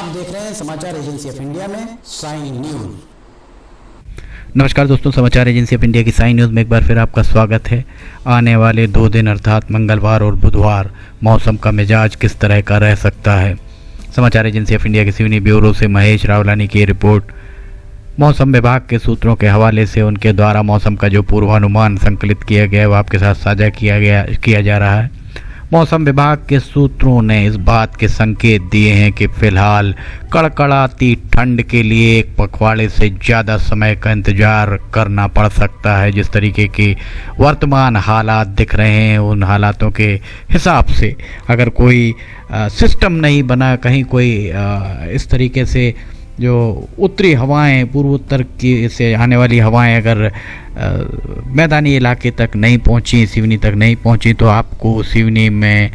आप देख रहे हैं समाचार एजेंसी ऑफ इंडिया में साइन न्यूज। नमस्कार दोस्तों, समाचार एजेंसी ऑफ इंडिया की साइन न्यूज़ में एक बार फिर आपका स्वागत है। आने वाले 2 दिन अर्थात मंगलवार और बुधवार मौसम का मिजाज किस तरह का रह सकता है। समाचार एजेंसी ऑफ इंडिया के सिवनी ब्यूरो से महेश रावलानी की रिपोर्ट। मौसम विभाग के सूत्रों के हवाले से उनके द्वारा मौसम का जो पूर्वानुमान संकलित किया गया है वो आपके साथ साझा किया जा रहा है। मौसम विभाग के सूत्रों ने इस बात के संकेत दिए हैं कि फिलहाल कड़कड़ाती ठंड के लिए एक पखवाड़े से ज़्यादा समय का इंतज़ार करना पड़ सकता है। जिस तरीके के वर्तमान हालात दिख रहे हैं उन हालातों के हिसाब से अगर कोई सिस्टम नहीं बना, कहीं कोई इस तरीके से जो उत्तरी हवाएं, पूर्वोत्तर की से आने वाली हवाएं अगर मैदानी इलाके तक नहीं पहुंची, सिवनी तक नहीं पहुंची, तो आपको सिवनी में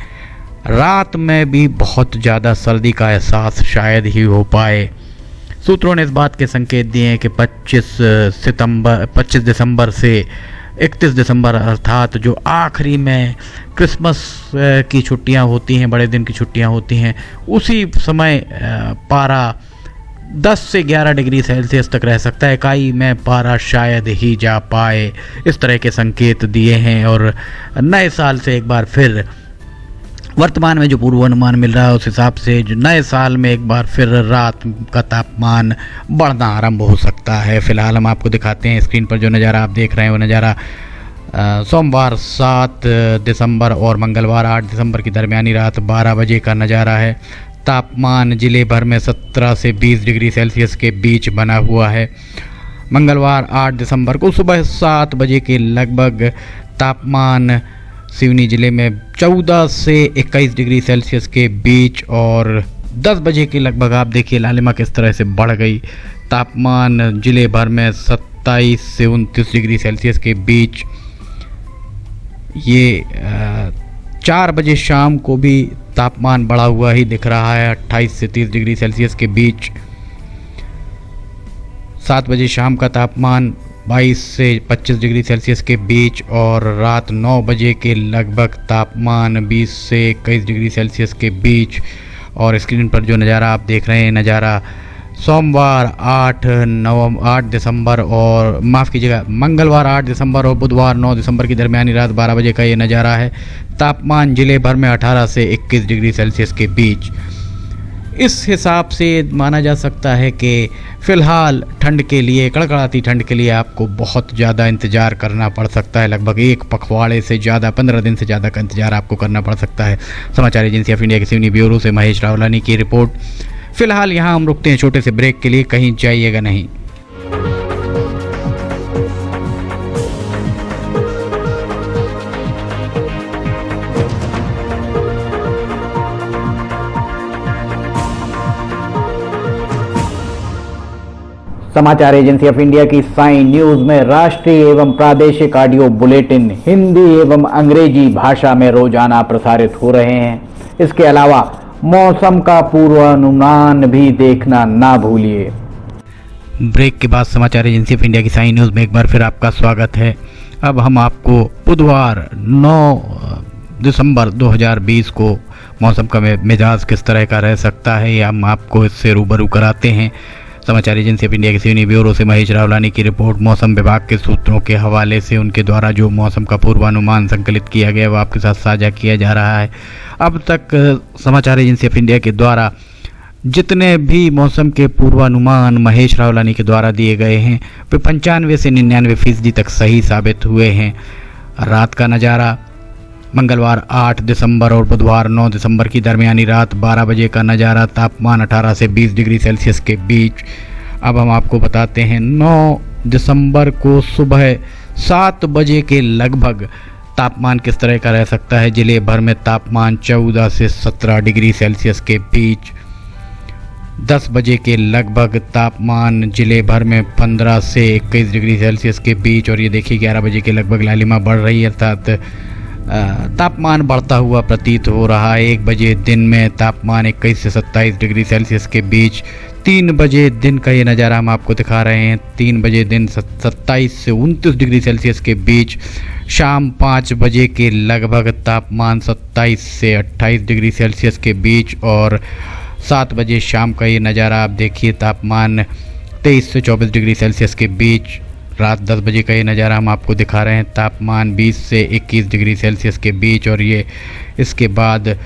रात में भी बहुत ज़्यादा सर्दी का एहसास शायद ही हो पाए। सूत्रों ने इस बात के संकेत दिए हैं कि 25 दिसंबर से 31 दिसंबर अर्थात जो आखिरी में क्रिसमस की छुट्टियां होती हैं, बड़े दिन की छुट्टियां होती हैं, उसी समय पारा 10 से 11 डिग्री सेल्सियस तक रह सकता है। इकाई में पारा शायद ही जा पाए, इस तरह के संकेत दिए हैं। और नए साल से एक बार फिर वर्तमान में जो पूर्वानुमान मिल रहा है उस हिसाब से जो नए साल में एक बार फिर रात का तापमान बढ़ना आरंभ हो सकता है। फिलहाल हम आपको दिखाते हैं स्क्रीन पर जो नज़ारा आप देख रहे हैं वो नज़ारा सोमवार 7 दिसंबर और मंगलवार 8 दिसंबर की दरमियानी रात 12 बजे का नज़ारा है। तापमान जिले भर में 17 से 20 डिग्री सेल्सियस के बीच बना हुआ है। मंगलवार 8 दिसंबर को सुबह 7 बजे के लगभग तापमान सिवनी जिले में 14 से 21 डिग्री सेल्सियस के बीच और 10 बजे के लगभग आप देखिए लालिमा किस तरह से बढ़ गई। तापमान जिले भर में 27 से 29 डिग्री सेल्सियस के बीच। ये 4 बजे शाम को भी तापमान बढ़ा हुआ ही दिख रहा है, 28 से 30 डिग्री सेल्सियस के बीच। 7 बजे शाम का तापमान 22 से 25 डिग्री सेल्सियस के बीच और रात 9 बजे के लगभग तापमान 20 से 21 डिग्री सेल्सियस के बीच। और स्क्रीन पर जो नज़ारा आप देख रहे हैं नज़ारा सोमवार 8 दिसंबर और माफ़ कीजिएगा मंगलवार 8 दिसंबर और बुधवार 9 दिसंबर की दरमियानी रात 12 बजे का ये नज़ारा है। तापमान जिले भर में 18 से 21 डिग्री सेल्सियस के बीच। इस हिसाब से माना जा सकता है कि फ़िलहाल ठंड के लिए, कड़कड़ाती ठंड के लिए आपको बहुत ज़्यादा इंतज़ार करना पड़ सकता है। लगभग एक पखवाड़े से ज़्यादा, 15 दिन से ज़्यादा का इंतज़ार आपको करना पड़ सकता है। समाचार एजेंसी ऑफ इंडिया के सिवनी ब्यूरो से महेश रावलानी की रिपोर्ट। फिलहाल यहाँ हम रुकते हैं छोटे से ब्रेक के लिए, कहीं जाइएगा नहीं। समाचार एजेंसी ऑफ इंडिया की साइन न्यूज में राष्ट्रीय एवं प्रादेशिक ऑडियो बुलेटिन हिंदी एवं अंग्रेजी भाषा में रोजाना प्रसारित हो रहे हैं। इसके अलावा मौसम का पूर्वानुमान भी देखना ना भूलिए। ब्रेक के बाद समाचार एजेंसी ऑफ इंडिया की साइन न्यूज़ में एक बार फिर आपका स्वागत है। अब हम आपको बुधवार 9 दिसंबर 2020 को मौसम का मिजाज किस तरह का रह सकता है, या हम आपको इससे रूबरू कराते हैं। समाचार एजेंसी ऑफ इंडिया के सिवनी ब्यूरो से महेश रावलानी की रिपोर्ट। मौसम विभाग के सूत्रों के हवाले से उनके द्वारा जो मौसम का पूर्वानुमान संकलित किया गया वो आपके साथ साझा किया जा रहा है। अब तक समाचार एजेंसी ऑफ इंडिया के द्वारा जितने भी मौसम के पूर्वानुमान महेश रावलानी के द्वारा दिए गए हैं वे 95 से 99% तक सही साबित हुए हैं। रात का नज़ारा मंगलवार 8 दिसंबर और बुधवार 9 दिसंबर की दरमियानी रात 12 बजे का नज़ारा। तापमान 18 से 20 डिग्री सेल्सियस के बीच। अब हम आपको बताते हैं 9 दिसंबर को सुबह 7 बजे के लगभग तापमान किस तरह का रह सकता है। जिले भर में तापमान 14 से 17 डिग्री सेल्सियस के बीच। 10 बजे के लगभग तापमान जिले भर में 15 से 21 डिग्री सेल्सियस के बीच। और ये देखिए 11 बजे के लगभग लालिमा बढ़ रही है, अर्थात तापमान बढ़ता हुआ प्रतीत हो रहा है। 1 बजे दिन में तापमान 21 से 27 डिग्री सेल्सियस के बीच। 3 बजे दिन का ये नज़ारा हम आपको दिखा रहे हैं। 3 बजे दिन 27 से 29 डिग्री सेल्सियस के बीच। शाम 5 बजे के लगभग तापमान 27 से 28 डिग्री सेल्सियस के बीच। और 7 बजे शाम का ये नज़ारा आप देखिए, तापमान 23 से 24 डिग्री सेल्सियस के बीच। रात 10 बजे का ये नज़ारा हम आपको दिखा रहे हैं, तापमान 20 से 21 डिग्री सेल्सियस के बीच। और ये इसके बाद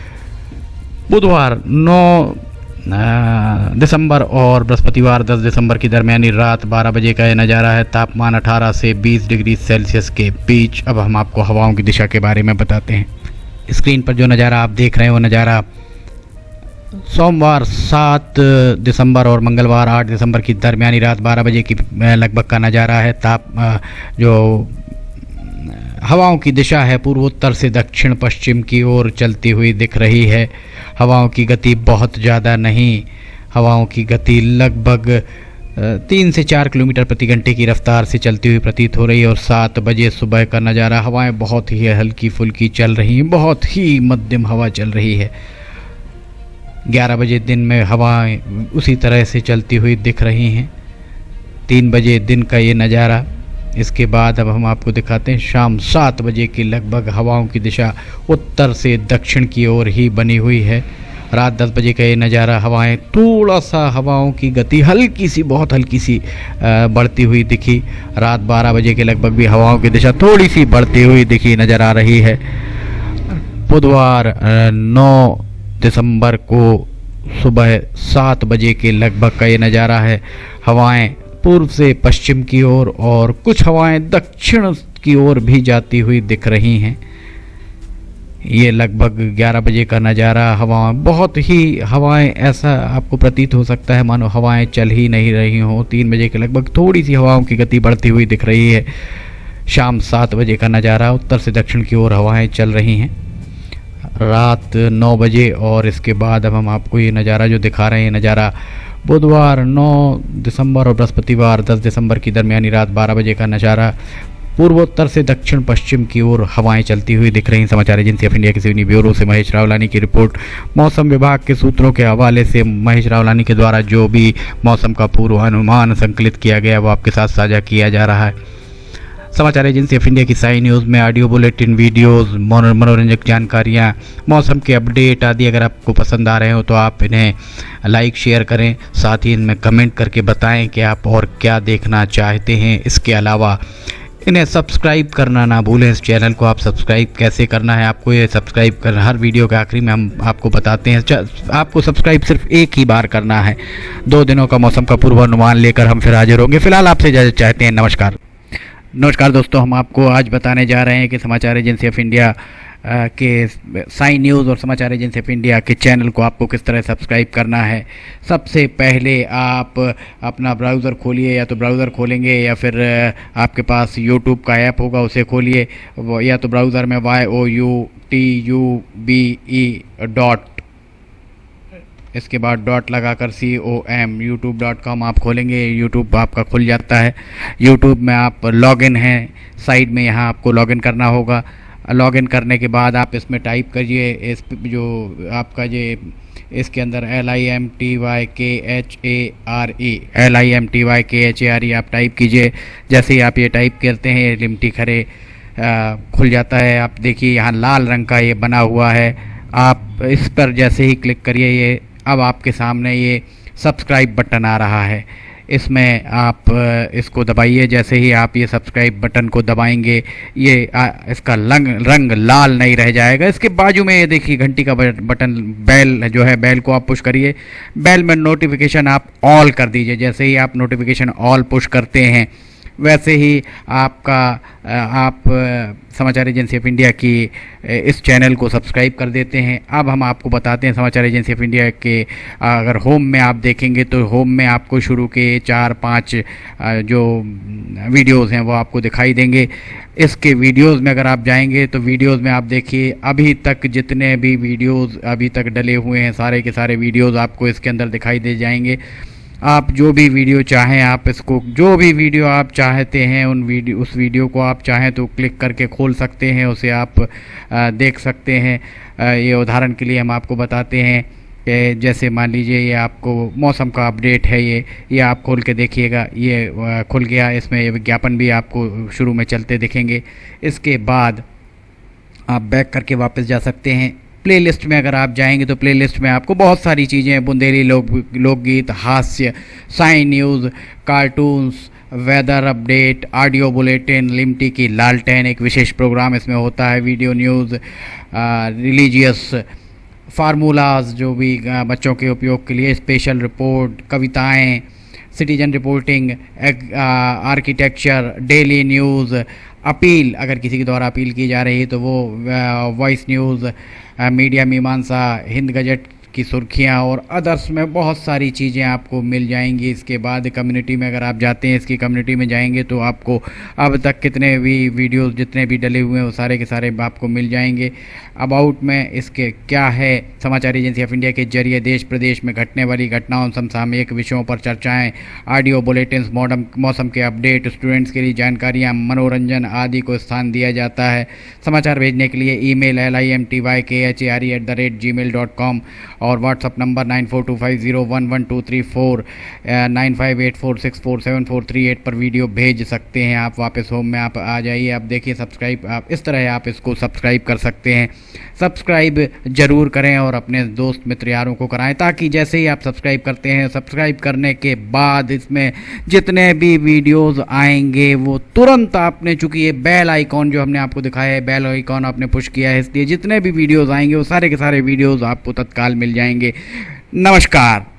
बुधवार 9 दिसंबर और बृहस्पतिवार 10 दिसंबर की दरमियानी रात 12 बजे का ये नज़ारा है, तापमान 18 से 20 डिग्री सेल्सियस के बीच। अब हम आपको हवाओं की दिशा के बारे में बताते हैं। स्क्रीन पर जो नज़ारा आप देख रहे हैं वो नज़ारा सोमवार 7 दिसंबर और मंगलवार 8 दिसंबर की दरमियानी रात 12 बजे की लगभग का नज़ारा है। जो हवाओं की दिशा है पूर्वोत्तर से दक्षिण पश्चिम की ओर चलती हुई दिख रही है। हवाओं की गति बहुत ज़्यादा नहीं, हवाओं की गति लगभग 3 से 4 किलोमीटर प्रति घंटे की रफ्तार से चलती हुई प्रतीत हो रही है। और 7 बजे सुबह का नज़ारा, हवाएं बहुत ही हल्की फुल्की चल रही हैं, बहुत ही मध्यम हवा चल रही है। 11 बजे दिन में हवाएं उसी तरह से चलती हुई दिख रही हैं। 3 बजे दिन का ये नज़ारा। इसके बाद अब हम आपको दिखाते हैं शाम 7 बजे की लगभग हवाओं की दिशा उत्तर से दक्षिण की ओर ही बनी हुई है। रात 10 बजे का ये नज़ारा, हवाएं थोड़ा सा हवाओं की गति हल्की सी, बहुत हल्की सी बढ़ती हुई दिखी। रात 12 बजे के लगभग भी हवाओं की दिशा थोड़ी सी बढ़ती हुई दिखी नज़र आ रही है। बुधवार 9 दिसंबर को सुबह 7 बजे के लगभग का ये नज़ारा है, हवाएं पूर्व से पश्चिम की ओर और कुछ हवाएं दक्षिण की ओर भी जाती हुई दिख रही हैं। ये लगभग 11 बजे का नज़ारा, हवाएं बहुत ही हवाएं ऐसा आपको प्रतीत हो सकता है मानो हवाएं चल ही नहीं रही हों। 3 बजे के लगभग थोड़ी सी हवाओं की गति बढ़ती हुई दिख रही है। शाम 7 बजे का नज़ारा, उत्तर से दक्षिण की ओर हवाएं चल रही हैं। रात 9 बजे और इसके बाद अब हम आपको ये नज़ारा जो दिखा रहे हैं, नज़ारा बुधवार 9 दिसंबर और बृहस्पतिवार 10 दिसंबर की दरमियानी रात 12 बजे का नज़ारा, पूर्वोत्तर से दक्षिण पश्चिम की ओर हवाएं चलती हुई दिख रही हैं। समाचार एजेंसी ऑफ इंडिया के सिवनी ब्यूरो से महेश रावलानी की रिपोर्ट। मौसम विभाग के सूत्रों के हवाले से महेश रावलानी के द्वारा जो भी मौसम का पूर्वानुमान संकलित किया गया वो आपके साथ साझा किया जा रहा है। समाचार एजेंसी ऑफ इंडिया की साई न्यूज़ में ऑडियो बुलेटिन, वीडियोस, मनोरंजक जानकारियाँ, मौसम के अपडेट आदि अगर आपको पसंद आ रहे हो तो आप इन्हें लाइक शेयर करें, साथ ही इनमें कमेंट करके बताएं कि आप और क्या देखना चाहते हैं। इसके अलावा इन्हें सब्सक्राइब करना ना भूलें। इस चैनल को आप सब्सक्राइब कैसे करना है, आपको ये सब्सक्राइब करना हर वीडियो के आखिरी में हम आपको बताते हैं। आपको सब्सक्राइब सिर्फ एक ही बार करना है। 2 दिनों का मौसम का पूर्वानुमान लेकर हम फिर हाजिर होंगे। फिलहाल आपसे इजाज़त चाहते हैं। नमस्कार दोस्तों, हम आपको आज बताने जा रहे हैं कि समाचार एजेंसी ऑफ इंडिया के साई न्यूज़ और समाचार एजेंसी ऑफ इंडिया के चैनल को आपको किस तरह सब्सक्राइब करना है। सबसे पहले आप अपना ब्राउज़र खोलिए, या तो ब्राउज़र खोलेंगे या फिर आपके पास यूट्यूब का ऐप होगा उसे खोलिए, या तो ब्राउज़र में youtube इसके बाद डॉट लगाकर com youtube.com आप खोलेंगे। यूट्यूब आपका खुल जाता है। यूट्यूब में आप लॉगिन हैं, साइड में यहाँ आपको लॉगिन करना होगा। लॉगिन करने के बाद आप इसमें टाइप करिए, इस जो आपका ये इसके अंदर LIMTYKHARE आप टाइप कीजिए। जैसे ही आप ये टाइप करते हैं ये लिमटी खरे खुल जाता है। आप देखिए यहाँ लाल रंग का ये बना हुआ है, आप इस पर जैसे ही क्लिक करिए ये अब आपके सामने ये सब्सक्राइब बटन आ रहा है। इसमें आप इसको दबाइए। जैसे ही आप ये सब्सक्राइब बटन को दबाएंगे ये इसका रंग लाल नहीं रह जाएगा। इसके बाजू में ये देखिए घंटी का बटन, बेल जो है, बेल को आप पुश करिए। बेल में नोटिफिकेशन आप ऑल कर दीजिए। जैसे ही आप नोटिफिकेशन ऑल पुश करते हैं वैसे ही आप समाचार एजेंसी ऑफ इंडिया की इस चैनल को सब्सक्राइब कर देते हैं। अब हम आपको बताते हैं समाचार एजेंसी ऑफ इंडिया के अगर होम में आप देखेंगे तो होम में आपको शुरू के 4-5 जो वीडियोस हैं वो आपको दिखाई देंगे। इसके वीडियोस में अगर आप जाएंगे तो वीडियोस में आप देखिए अभी तक जितने भी वीडियोस अभी तक डले हुए हैं सारे के सारे वीडियोस आपको इसके अंदर दिखाई दे जाएंगे। आप जो भी वीडियो चाहें, आप इसको जो भी वीडियो आप चाहते हैं उस वीडियो को आप चाहें तो क्लिक करके खोल सकते हैं, उसे आप देख सकते हैं। ये उदाहरण के लिए हम आपको बताते हैं कि जैसे मान लीजिए ये आपको मौसम का अपडेट है, ये आप खोल के देखिएगा, ये खुल गया। इसमें विज्ञापन भी आपको शुरू में चलते दिखेंगे। इसके बाद आप बैक करके वापस जा सकते हैं। प्लेलिस्ट में अगर आप जाएंगे तो प्लेलिस्ट में आपको बहुत सारी चीज़ें हैं, बुंदेली लोकगीत, हास्य, sign news, cartoons, weather update, audio bulletin, Limti की लालटेन एक विशेष प्रोग्राम इसमें होता है, वीडियो न्यूज़, रिलीजियस फार्मूलाज जो भी बच्चों के उपयोग के लिए, स्पेशल रिपोर्ट, कविताएं, citizen reporting, architecture, daily news, appeal अगर किसी के द्वारा अपील की जा रही है तो वो, वॉइस न्यूज़, मीडिया मीमांसा, हिंद गजट की सुर्खियाँ और अदर्स में बहुत सारी चीज़ें आपको मिल जाएंगी। इसके बाद कम्युनिटी में अगर आप जाते हैं, इसकी कम्युनिटी में जाएंगे तो आपको अब तक कितने भी वीडियोस जितने भी डले हुए हैं वो सारे के सारे आपको मिल जाएंगे। अबाउट में इसके क्या है, समाचार एजेंसी ऑफ इंडिया के जरिए देश प्रदेश में घटने वाली घटनाओं, समसामयिक विषयों पर चर्चाएं, ऑडियो बुलेटिन्स, मौसम के अपडेट, स्टूडेंट्स के लिए जानकारियाँ, मनोरंजन आदि को स्थान दिया जाता है। समाचार भेजने के लिए ईमेल limtykhare@gmail.com और व्हाट्सअप नंबर 9425011234 9584647438 पर वीडियो भेज सकते हैं आप। वापस होम में आप आ जाइए, आप देखिए सब्सक्राइब, आप इस तरह आप इसको सब्सक्राइब कर सकते हैं। सब्सक्राइब ज़रूर करें और अपने दोस्त मित्र यारों को कराएं, ताकि जैसे ही आप सब्सक्राइब करते हैं, सब्सक्राइब करने के बाद इसमें जितने भी वीडियोस आएंगे वो तुरंत आपने, चूँकि ये बेल आइकॉन जो हमने आपको दिखाया है, बेल आइकॉन आपने पुश किया है, इसलिए जितने भी वीडियोस आएंगे वो सारे के सारे वीडियोस आपको तत्काल मिल जाएंगे। नमस्कार।